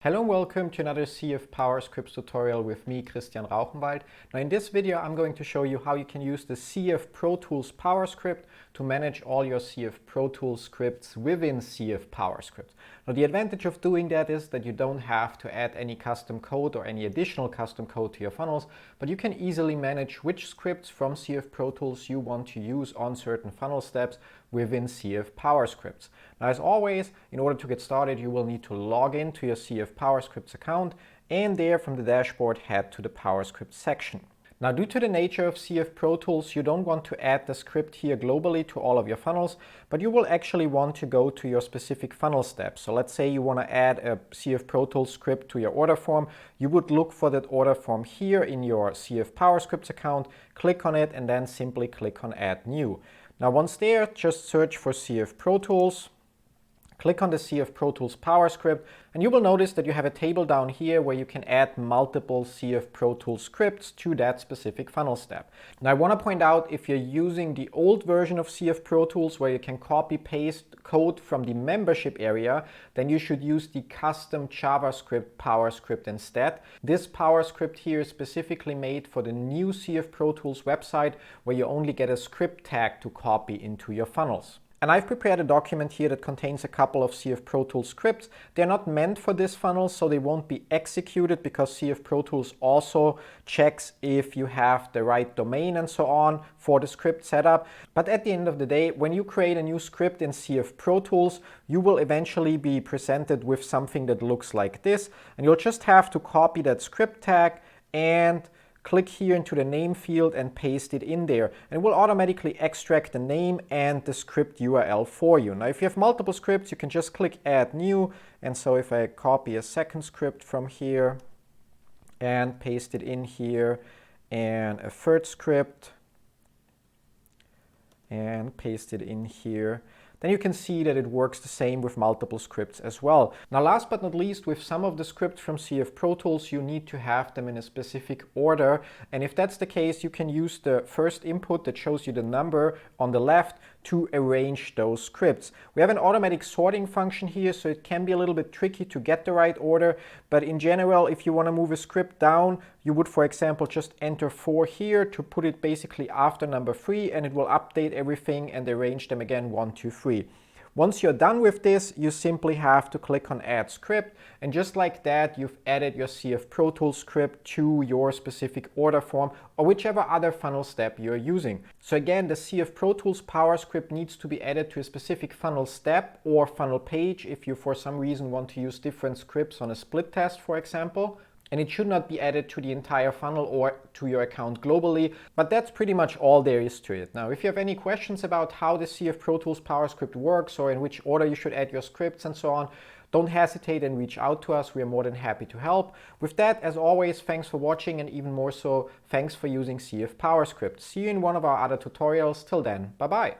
Hello and welcome to another CF PowerScripts tutorial with me, Christian Rauchenwald. Now in this video I'm going to show you how you can use the CF Pro Tools PowerScript to manage all your CF Pro Tools scripts within CF PowerScript. Now the advantage of doing that is that you don't have to add any custom code or any additional custom code to your funnels, but you can easily manage which scripts from CF Pro Tools you want to use on certain funnel steps within CF PowerScripts. Now as always, in order to get started, you will need to log into your CF PowerScripts account and there from the dashboard head to the PowerScript section. Now due to the nature of CF Pro Tools, you don't want to add the script here globally to all of your funnels, but you will actually want to go to your specific funnel step. So let's say you want to add a CF Pro Tools script to your order form. You would look for that order form here in your CF PowerScripts account, click on it and then simply click on Add New. Now once there, just search for CF Pro Tools, click on the CF Pro Tools PowerScript, and you will notice that you have a table down here where you can add multiple CF Pro Tools scripts to that specific funnel step. Now I want to point out, if you're using the old version of CF Pro Tools where you can copy paste code from the membership area, then you should use the custom JavaScript PowerScript instead. This PowerScript here is specifically made for the new CF Pro Tools website where you only get a script tag to copy into your funnels. And I've prepared a document here that contains a couple of CF Pro Tools scripts. They're not meant for this funnel, so they won't be executed because CF Pro Tools also checks if you have the right domain and so on for the script setup. But at the end of the day, when you create a new script in CF Pro Tools, you will eventually be presented with something that looks like this. And you'll just have to copy that script tag and click here into the name field and paste it in there, and it will automatically extract the name and the script URL for you. Now if you have multiple scripts, you can just click Add New, and so if I copy a second script from here and paste it in here, and a third script and paste it in here, then you can see that it works the same with multiple scripts as well. Now last but not least, with some of the scripts from CF Pro Tools, you need to have them in a specific order. And if that's the case, you can use the first input that shows you the number on the left to arrange those scripts. We have an automatic sorting function here, so it can be a little bit tricky to get the right order. But in general, if you want to move a script down, you would, for example, just enter 4 here to put it basically after number 3, and it will update everything and arrange them again 1, 2, 3. Once you're done with this, you simply have to click on Add Script, and just like that, you've added your CF Pro Tools script to your specific order form or whichever other funnel step you're using. So again, the CF Pro Tools PowerScript needs to be added to a specific funnel step or funnel page if you for some reason want to use different scripts on a split test, for example. And it should not be added to the entire funnel or to your account globally, but that's pretty much all there is to it. Now, if you have any questions about how the CF Pro Tools PowerScript works or in which order you should add your scripts and so on, don't hesitate and reach out to us. We are more than happy to help. With that, as always, thanks for watching, and even more so, thanks for using CF PowerScript. See you in one of our other tutorials. Till then, bye-bye.